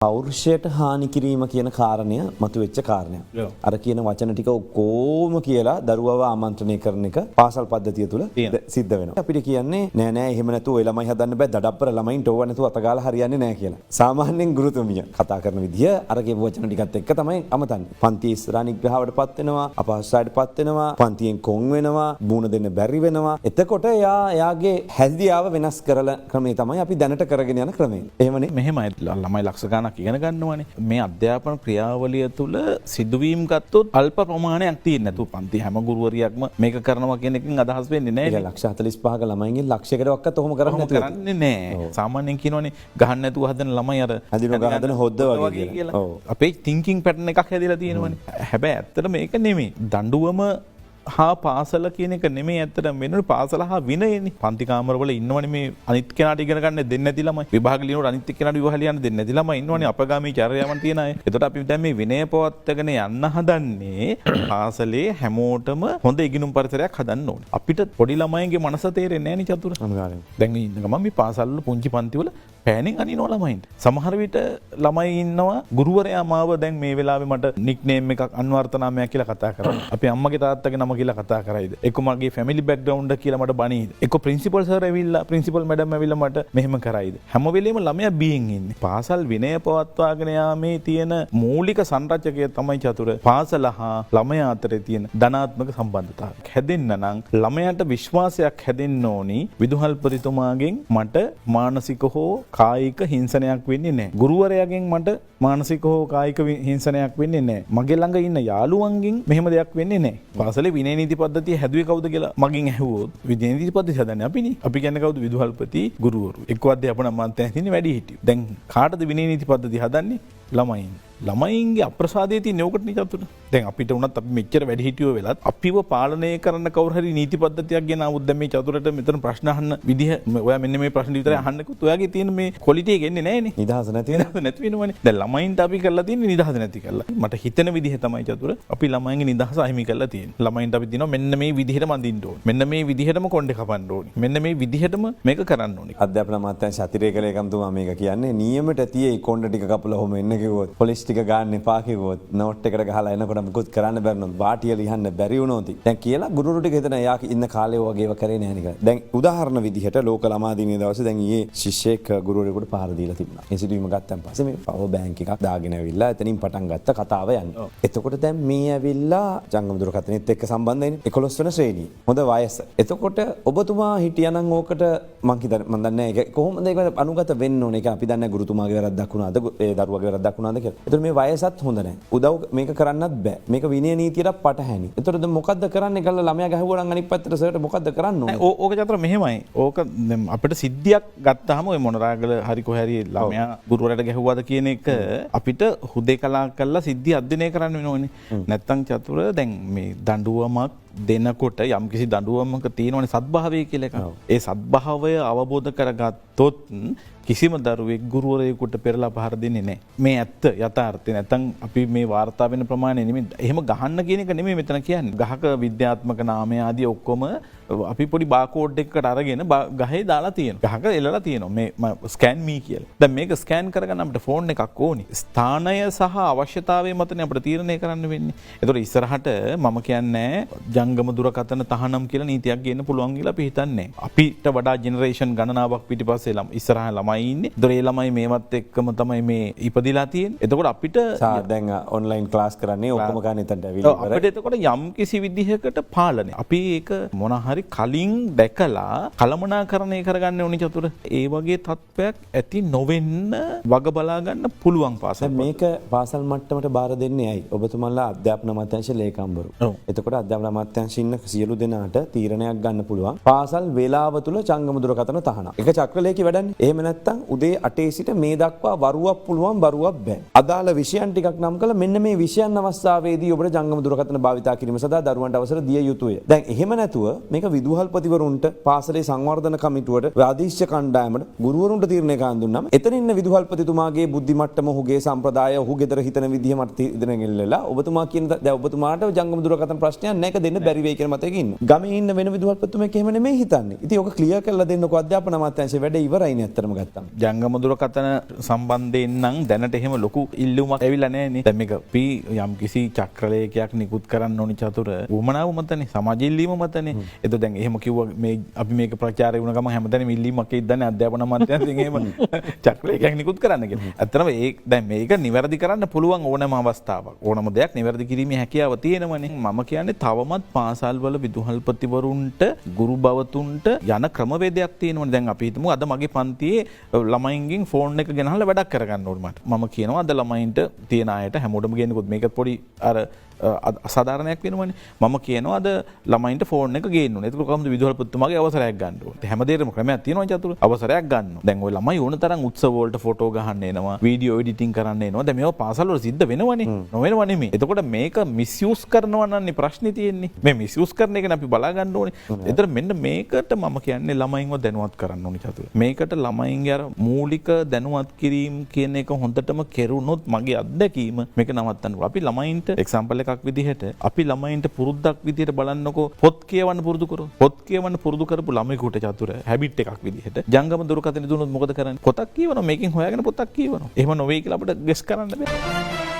පෞරුෂයට හානි කිරීම කියන කාරණය මතුවෙච්ච කාරණයක්. අර කියන වචන ටික ඔක්කොම කියලා දරුවව ආමන්ත්‍රණය කරන එක පාසල් පද්ධතිය තුල සිද්ධ වෙනවා. අපිට කියන්නේ නෑ නෑ එහෙම නැතුව ඔය ළමයි හදන්න බෑ දඩප්පර ළමයින්ට ඕව නැතුව අතගාලා හරියන්නේ නෑ කියලා. සාමාන්‍යයෙන් ගුරුතුමිය කතා කරන විදිය අර කියපු වචන ටිකත් එක්ක තමයි අමතන්නේ. පන්තියේ ඉස්සරහා නිග්‍රහවටපත් වෙනවා, අපහසුතාවයටපත් වෙනවා, පන්තියෙන් කොන් වෙනවා, බූණ දෙන්න බැරි වෙනවා. එතකොට එයාගේ හැදියාව වෙනස් කරලා ක්‍රමේ තමයි අපි දැනට කරගෙන යන ක්‍රමය. එහෙමනේ. මෙහෙමයි ළමයි ලක්ෂ ගණනක් ඉගෙන ගන්නවානේ. මේ අධ්‍යාපන ක්‍රියාවලිය තුළ සිදුවීම් ගත්තොත් අල්ප ප්‍රමාණයක් තියෙන්නේ නැතු පන්ති හැම ගුරුවරියක්ම මේක කරනවා කියන එකෙන් අදහස් වෙන්නේ නැහැ. ඒක ලක්ෂ 45ක ළමයින්ගෙන් ලක්ෂයකටවත් ඔහොම කරන්නේ නැහැ. සාමාන්‍යයෙන් කියනවනේ ගහන්න නැතුව හදන ළමයි අර හදින ගහන හොද්ද වගේ කියලා. ඔව්. අපේ තින්කින් පැටර්න් එකක් හැදිලා තියෙනවනේ. හැබැයි ඇත්තට මේක නෙමෙයි. දඬුවම හා පාසල කියන එක නෙමෙයි ඇත්තට වෙනුනේ පාසල හා විනයනේ. පන්ති කාමරවල ඉන්නවනේ මේ අනිත් කෙනාට ඉගෙන ගන්න දෙන්නේ නැති ළමයි. විභාග ලියනකොට අනිත් කෙනාට විභාග ලියන්න දෙන්නේ නැති ළමයි ඉන්නවනේ අපගාමී චර්යාවන් තියන අය. එතකොට අපි දැන් මේ විනය පවත්වාගෙන යන්න හදන්නේ පාසලේ හැමෝටම හොඳ ඉගෙනුම් පරිසරයක් හදන්න ඕනේ. අපිට පොඩි ළමයින්ගේ මනස තේරෙන්නේ නැහැ නේ චතුර. දැන් ඉන්න ගමන් මේ පාසල් වල පුංචි පන්ති වල පෑනෙන් අනිනවා ළමයින්ට. සමහර විට ළමයි ඉන්නවා ගුරුවරයා මාව දැන් මේ වෙලාවේ මට නික්නේම් එකක් අන්වර්ථ නාමයක් කියලා කතා කරනවා. අපි අම්මගේ තාත්තගේ නම කියලා කතා කරයිද? එක්ක මගේ ෆැමිලි බෑග්ග්‍රවුන්ඩ් එක කියලා මට බණීද? එක්ක ප්‍රින්සිපල් සර් ඇවිල්ලා ප්‍රින්සිපල් මැඩම් ඇවිල්ලා මට මෙහෙම කරයිද? හැම වෙලෙම ළමයා බියෙන් ඉන්නේ. පාසල් විනය පවත්වාගෙන යාමේ තියෙන මූලික සංරචකය තමයි චතුර පාසල හා ළමයා අතරේ තියෙන ධනාත්මක සම්බන්ධතාවය. හැදෙන්න නම් ළමයාට විශ්වාසයක් හැදෙන්න ඕනි. විදුහල්පතිතුමාගෙන් මට මානසික හෝ කායික හිංසනයක් වෙන්නේ නැහැ. ගුරුවරයාගෙන් මට මානසික හෝ කායික හිංසනයක් වෙන්නේ නැහැ. මගේ ළඟ ඉන්න යාළුවන්ගෙන් මෙහෙම දෙයක් වෙන්නේ නැහැ. පාසලේ විනය නීති පද්ධතිය හැදුවේ කවුද කියලා මගෙන් ඇහුවොත් විනය නීති පද්ධතිය හදන්නේ අපිනේ. අපි කියන්නේ කවුද? විදුහල්පති ගුරුවරු. එක්ක අධ්‍යාපන අමාත්‍යාංශයේ ඉන්නේ වැඩිහිටියෝ. දැන් කාටද විනය නීති පද්ධතිය හදන්නේ? ළමයින්. ළමයින්ගේ අප්‍රසාදයේ තියෙන ඕකට නේ චතුර. දැන් අපිට උනත් අපි මෙච්චර වැඩිහිටියෝ වෙලත් අපිව පාලනය කරන්න කවුරු හරි නීති පද්ධතියක් ගෙන ආවොත් දැන් මේ චතුරට මෙතන ප්‍රශ්න අහන්න විදිහ ඔයා මෙන්න මේ ප්‍රශ්න විතරයි අහන්නකොත් ඔයාගේ තියෙන මේ ක්වොලිටි එක එන්නේ නැහැ නේ. නිදහස නැති වෙනවනේ. දැන් ළමයින්ට අපි කරලා තියෙන්නේ නිදහස නැති කරලා. මට හිතෙන විදිහ තමයි චතුර අපි ළමයින්ගේ නිදහස අහිමි කරලා තියෙන්නේ. ළමයින්ට අපි දිනවා මෙන්න මේ විදිහටම අඳින්න ඕනේ. මෙන්න මේ විදිහටම කොණ්ඩේ කපන්න ඕනේ. මෙන්න මේ විදිහටම මේක කරන්න ඕනේ. අධ්‍යාපන අමාත්‍යාංශ අතිරේක ලේකම්තුමා මේක කියන්නේ නියමයට තියේ කොණ්ඩ ටික කපලා ඔහොම එන්න කිව්වොත් පොලිස් ටික ගන්න එපා කිව්වොත් නෝට් එකකට ගහලා එනකොට මොකද කරන්න බැරි නෝ වාටිය ලියන්න බැරි වුණොත් දැන් කියලා ගුරුවරු ටික හිතන එයා ඉන්න කාලේ වගේව කරේ නැහැ නේ. දැන් උදාහරණ විදිහට ලෝක ළමා දිනයේ දවසේ දැන් ඊයේ ශිෂ්‍යෙක් ගුරුවරයෙකුට පහර දීලා තිබුණා. ඒ සිදුවීම ගත්තන් පස්සේ මේ පවර් බැංක් එකක් දාගෙන ඇවිල්ලා එතනින් පටන් ගත්ත කතාව යන්නේ. එතකොට දැන් මේ ඇවිල්ලා ජංගම දුරකථනෙත් එක්ක සම්බන්ධයිනේ 11 වෙනි ශ්‍රේණිය. හොඳ වයස. එතකොට ඔබතුමා හිටියානම් ඕකට මං දන්නේ ඒක කොහොමද ඒක අනුගත වෙන්න ඕනේ. ඒක අපි දන්නේ ගුරුතුමාගේ වැරද්දක් වුණාද ඒ දරුවගේ වැරද්දක් වුණාද කියලා. එතකොට මේ වයසත් හොඳ නැහැ. උදව් මේක කරන්නත් බෑ. මේක විනය නීතියට පටහැනි. එතකොට දැන් මොකද්ද කරන්නේ කියලා ළමයා ගහුවා නම් අනිත් පැත්තට සර්ට මොකද්ද කරන්න ඕනේ? ඕක චතර මෙහෙමයි. ඕක දැන් අපිට සිද්ධියක් ගත්තාම ඔය මොනරාගල හරි කොහරි ළමයා ගුරුවරයාට ගැහුවාද කියන එක අපිට හුදේකලා කරලා සිද්ධිය අධ්‍යයනය කරන්න වෙනෝනේ. නැත්තම් චතුර දැන් මේ දඬුවමක් දෙනකොට යම්කිසි දඬුවමක තියෙනවනේ සත්භාවය කියලා එකක්. ඒ සත්භාවය අවබෝධ කරගත්තොත් කිසිම දරුවෙක් ගුරුවරයෙකුට පෙරලා පහර දෙන්නේ නැහැ. මේ ඇත්ත යථාර්ථය. නැත්තම් අපි මේ වාර්තා වෙන ප්‍රමාණය නෙමෙයි. එහෙම ගහන්න කියන එක නෙමෙයි මෙතන කියන්නේ. ගහක විද්‍යාත්මක නාමය ආදී ඔක්කොම අපි පොඩි බාකෝඩ් එකකට අරගෙන ගහේ දාලා තියෙනවා. ගහක එලලා තියෙනවා. මේ ස්කෑන් මී කියලා. දැන් මේක ස්කෑන් කරගන්න අපිට ෆෝන් එකක් ඕනි. ස්ථානය සහ අවශ්‍යතාවය මතනේ අපිට තීරණය කරන්න වෙන්නේ. ඒතකොට ඉස්සරහට මම කියන්නේ ජංගම දුරකථන තහනම් කියලා නීතියක් ගේන්න පුළුවන් කියලා අපි හිතන්නේ. අපිට වඩා ජෙනරේෂන් ගණනාවක් පිටිපස්සේ ඉස්සරහ ළමයි ඉන්නේ. ඒතකොට ඒ ළමයි මේවත් එක්කම තමයි මේ ඉපදිලා තියෙන්නේ. එතකොට අපිට දැන් ඔන්ලයින් ක්ලාස් කරන්නේ ඔක්කොම ගන්න එතනට ඇවිල්ලා ඉවරයි. අපිට එතකොට යම් කිසි විදිහකට පාලනය. අපි ඒක මොන හරි කලින් දැකලා කලමනාකරණය කරගන්න ඕනි චතුර. ඒ වගේ තත්ත්වයක් ඇති නොවෙන්න වග බලා ගන්න පුළුවන් පාසල්. මේක පාසල් මට්ටමට බාර දෙන්නේ ඇයි? ඔබතුමන්ලා අධ්‍යාපන අමාත්‍යාංශ ලේකම්වරු. එතකොට අධ්‍යාපන අමාත්‍යාංශයේ ඉන්න සියලු දෙනාට තීරණයක් ගන්න පුළුවන්. පාසල් වේලාව තුල ජංගම දුරකථන තහනම්. ඒක චක්‍රලේඛි වැඩන්නේ. එහෙම නැත්නම් උදේ 8 සිට මේ දක්වා වරුවක් පුළුවන් වරුවක් බෑ. අදාළ විෂයන් ටිකක් නම් කළා මෙන්න මේ විෂයන් අවස්ථාවේදී ඔබට ජංගම දුරකථන භාවිතා කිරීම සඳහා දරුවන්ට අවසර දිය යුතුය. දැන් එහෙම නැතුව මේක විදුහල්පතිවරුන්ට පාසලේ සංවර්ධන කමිටුවට වාදීශ්‍ය කණ්ඩායමට ගුරුවරුන්ට තීරණය කරන් දුන්නාම එතන ඉන්න විදුහල්පතිතුමාගේ බුද්ධි මට්ටම ඔහුගේ සම්ප්‍රදාය ඔහු ගෙදර හිතන විදිහ මට තීරණය ගෙල්ලලා ඔබතුමා කියන දැන් ඔබතුමාට ජංගම දුරකථන ප්‍රශ්නයක් නැහැ ඒක දෙන්න බැරි වෙයි කියන මතයක ඉන්න. ගමේ ඉන්න වෙන විදුහල්පතිතුමෙක් එහෙම නෙමෙයි හිතන්නේ. ඉතින් ඔක ක්ලියර් කරලා දෙන්නකො අධ්‍යාපන අමාත්‍යාංශයේ වැඩ ඉවරයිනේ අත්‍තරම ගත්තා. තමයි. ජංගම දුරකථන සම්බන්ධයෙන් නම් දැනට එහෙම ලොකු ඉල්ලුමක් ඇවිල්ලා නැහැනේ. දැන් මේක අපි යම් කිසි චක්‍රලේඛයක් නිකුත් කරන්න ඕනි චතුර උමනාව මතනේ සමාජ ඉල්ලීම මතනේ. එතකොට දැන් එහෙම කිව්වා මේ අපි මේක ප්‍රචාරය වුණ ගමන් හැමතැනම ඉල්ලීමක් ඉදන්නේ අධ්‍යාපන අමාත්‍යාංශයෙන් එහෙම චක්‍රලේඛයක් නිකුත් කරන්න කියලා. ඇත්තටම දැන් මේක නිවැරදි කරන්න පුළුවන් ඕනෑම අවස්ථාවක්. ඕනම දෙයක් නිවැරදි කිරීමේ හැකියාව තියෙනවනේ. මම කියන්නේ තවමත් පාසල්වල විදුහල්පතිවරුන්ට ගුරු භවතුන්ට යන ක්‍රමවේදයක් තියෙනවනේ. දැන් අපි හිතමු අද මගේ පන්තියේ ළමයින්ගෙන් ෆෝන් එක ගෙනහලා වැඩක් කරගන්න ඕනේ මට. මම කියනවා අද ළමයින්ට තියෙන අයට හැමෝටම ගේන්නකොත් මේක පොඩි අර අසාධාරණයක් වෙනවනේ. මම කියනවා අද ළමයින්ට ෆෝන් එක ගේන්න ඕනේ. ඒක කොහොමද විදුහල්පතිතුමාගේ අවසරයක් ගන්න ඕනේ. හැමදේටම ක්‍රමයක් තියෙනවා චතුර. අවසරයක් ගන්න. දැන් ওই ළමයි ඕන තරම් උත්සව වලට ෆොටෝ ගහන්න එනවා, වීඩියෝ එඩිටින් කරන්න එනවා. දැන් මේවා පාසල් වල සිද්ධ වෙනවනේ. නොවෙනව නෙමෙයි. එතකොට මේක මිස්යූස් කරනවා නන්නේ ප්‍රශ්නේ තියෙන්නේ. මේ මිස්යූස් කරන එකනේ අපි බලා ගන්න ඕනේ. ඒතර මෙන්න මේකට මම කියන්නේ ළමයින්ව දැනුවත් කරන්න ඕනේ චතුර. මේකට ළමයින්ගේ අර මූලික දැනුවත් කිරීම කියන එක හොඳටම කෙරුණොත් මගේ අත්දැකීම මේක නවත්තන්න පුළුවන්. අපි ළමයින්ට එක්සැම්පල් එකක් විදිහට අපි ළමයින්ට පුරුද්දක් විදිහට බලන්නකෝ පොත් කියවන්න පුරුදු කරමු. පොත් කියවන්න පුරුදු කරපු ළමයෙකුට චතුර හැබිට් එකක් විදිහට ජංගම දුරකථන දුන්නොත් මොකද කරන්නේ? පොතක් කියවනවා මේකෙන් හොයාගෙන පොතක් කියවනවා. එහෙම නොවේ කියලා අපිට ගෙස් කරන්න බෑ.